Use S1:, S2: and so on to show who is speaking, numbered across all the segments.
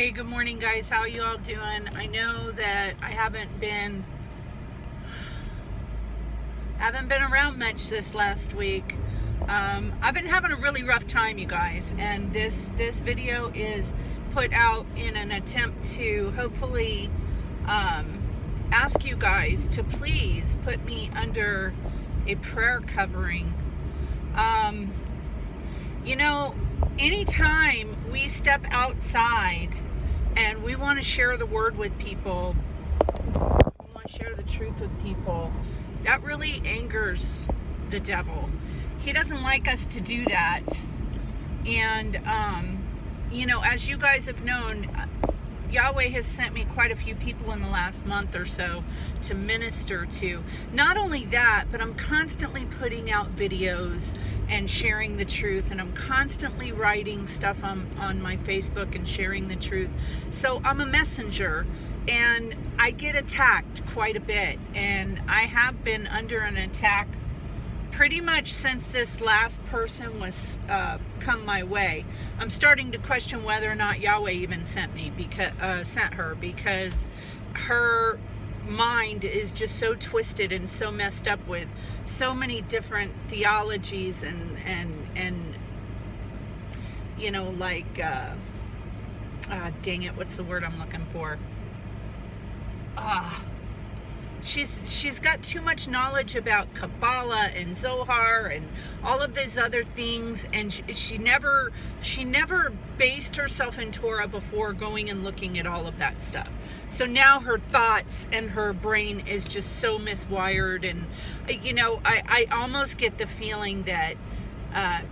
S1: Hey, good morning, guys. How you all doing? I know that I haven't been around much this last week. I've been having a really rough time, you guys, and this video is put out in an attempt to hopefully ask you guys to please put me under a prayer covering. You know, anytime we step outside and we want to share the word with people, we want to share the truth with people, that really angers the devil. He doesn't like us to do that. And, you know, as you guys have known, Yahweh has sent me quite a few people in the last month or so to minister to. Not only that, but I'm constantly putting out videos and sharing the truth, and I'm constantly writing stuff on my Facebook and sharing the truth. So I'm a messenger, and I get attacked quite a bit, and I have been under an attack pretty much since this last person was come my way. I'm starting to question whether or not Yahweh even sent her, because her mind is just so twisted and so messed up with so many different theologies and you know, like dang it, what's the word I'm looking for? She's got too much knowledge about Kabbalah and Zohar and all of these other things, and she never based herself in Torah before going and looking at all of that stuff. So now her thoughts and her brain is just so miswired, and you know, I almost get the feeling that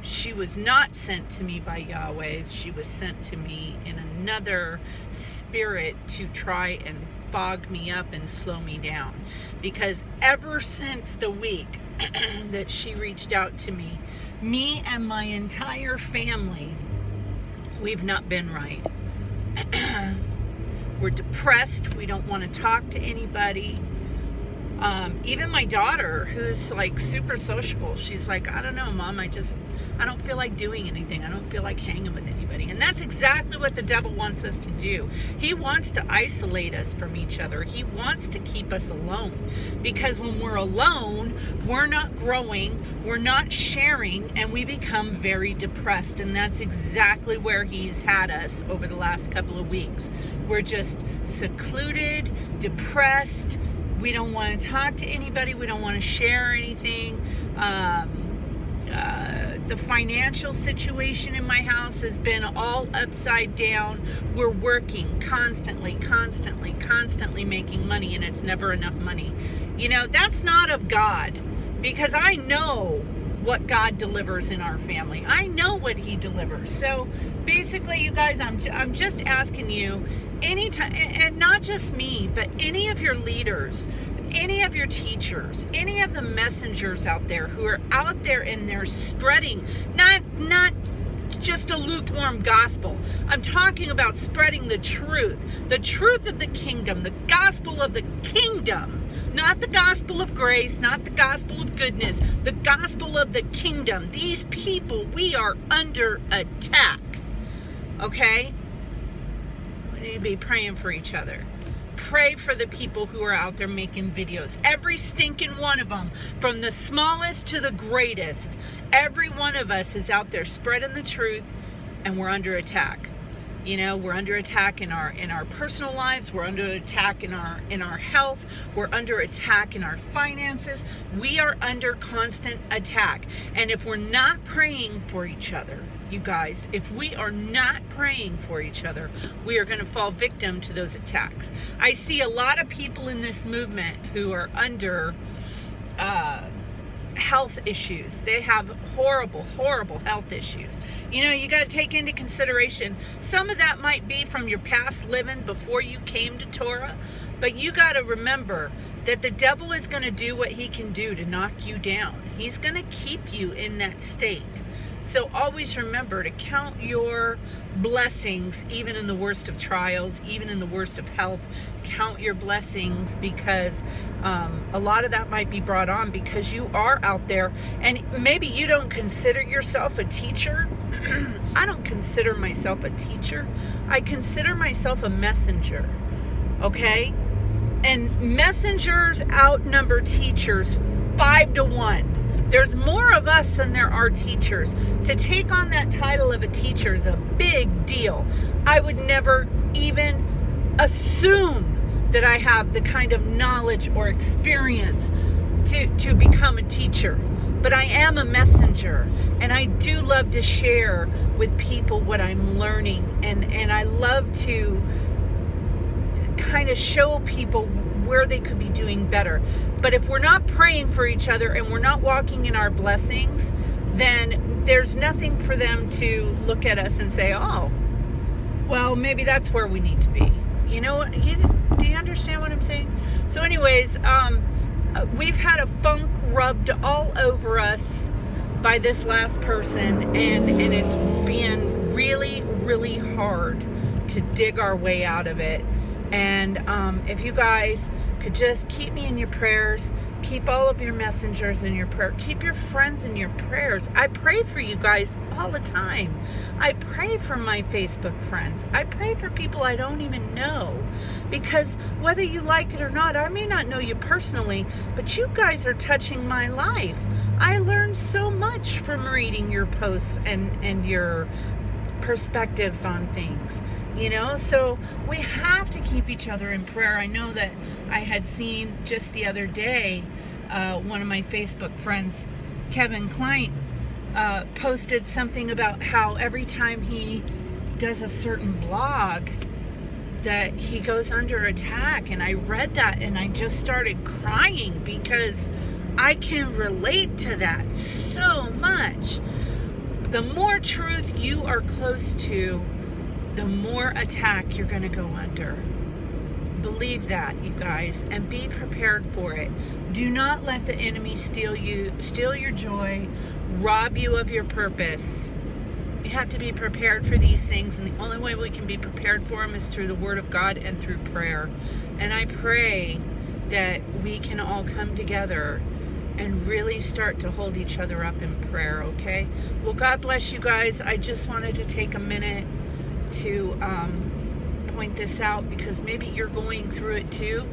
S1: she was not sent to me by Yahweh. She was sent to me in another spirit to try and fog me up and slow me down. Because ever since the week that she reached out to me and my entire family, we've not been right. We're depressed. We don't want to talk to anybody. Even my daughter, who's like super sociable, she's like, I don't know, Mom, I don't feel like doing anything. I don't feel like hanging with anybody. And that's exactly what the devil wants us to do. He wants to isolate us from each other. He wants to keep us alone, because when we're alone, we're not growing, we're not sharing, and we become very depressed. And that's exactly where he's had us over the last couple of weeks. We're just secluded, depressed. We don't want to talk to anybody. We don't want to share anything. The financial situation in my house has been all upside down. We're working constantly making money, and it's never enough money. You know, that's not of God, because I know what God delivers in our family. I know what he delivers. So basically, you guys, I'm just asking you, anytime, and not just me, but any of your leaders, any of your teachers, any of the messengers out there who are out there and they're spreading not just a lukewarm gospel. I'm talking about spreading the truth of the kingdom, the gospel of the kingdom, not the gospel of grace, not the gospel of goodness, the gospel of the kingdom. These people, we are under attack. Okay? We need to be praying for each other. Pray for the people who are out there making videos. Every stinking one of them, from the smallest to the greatest, every one of us is out there spreading the truth, and we're under attack. You know, we're under attack in our personal lives. We're under attack in our health. We're under attack in our finances. We are under constant attack. And if we're not praying for each other, you guys, if we are not praying for each other, we are going to fall victim to those attacks. I see a lot of people in this movement who are under health issues. They have horrible health issues. You know, you got to take into consideration, some of that might be from your past living before you came to Torah, but you got to remember that the devil is going to do what he can do to knock you down. He's going to keep you in that state. So always remember to count your blessings, even in the worst of trials, even in the worst of health. Count your blessings, because a lot of that might be brought on because you are out there, and maybe you don't consider yourself a teacher, I don't consider myself a teacher. I consider myself a messenger. Okay? And messengers outnumber teachers 5-1. There's more of us than there are teachers. To take on that title of a teacher is a big deal. I would never even assume that I have the kind of knowledge or experience to become a teacher. But I am a messenger, and I do love to share with people what I'm learning, and I love to kind of show people where they could be doing better. But if we're not praying for each other and we're not walking in our blessings, then there's nothing for them to look at us and say, oh, well, maybe that's where we need to be. You know, do you understand what I'm saying? So anyways, we've had a funk rubbed all over us by this last person, and it's been really, really hard to dig our way out of it. And if you guys could just keep me in your prayers, keep all of your messengers in your prayer, keep your friends in your prayers. I pray for you guys all the time. I pray for my Facebook friends. I pray for people I don't even know, because whether you like it or not, I may not know you personally, but you guys are touching my life. I learned so much from reading your posts and your perspectives on things. You know, so we have to keep each other in prayer. I know that I had seen just the other day, one of my Facebook friends, Kevin Klein, posted something about how every time he does a certain blog that he goes under attack. And I read that and I just started crying, because I can relate to that so much. The more truth you are close to, the more attack you're going to go under. Believe that, you guys, and be prepared for it. Do not let the enemy steal your joy, rob you of your purpose. You have to be prepared for these things, and the only way we can be prepared for them is through the Word of God and through prayer. And I pray that we can all come together and really start to hold each other up in prayer, okay? Well, God bless you guys. I just wanted to take a minute to point this out, because maybe you're going through it too,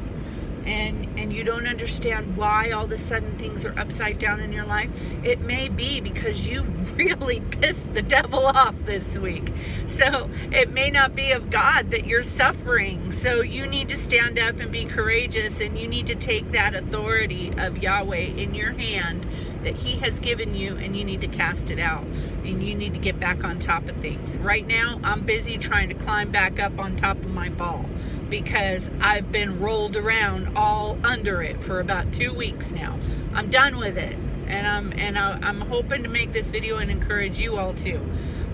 S1: and you don't understand why all of a sudden things are upside down in your life. It may be because you really pissed the devil off this week. So it may not be of God that you're suffering. So you need to stand up and be courageous, and you need to take that authority of Yahweh in your hand that He has given you, and you need to cast it out, and you need to get back on top of things. Right now, I'm busy trying to climb back up on top of my ball, because I've been rolled around all under it for about 2 weeks now. I'm done with it, and I'm hoping to make this video and encourage you all too.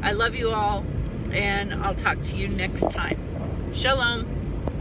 S1: I love you all, and I'll talk to you next time. Shalom.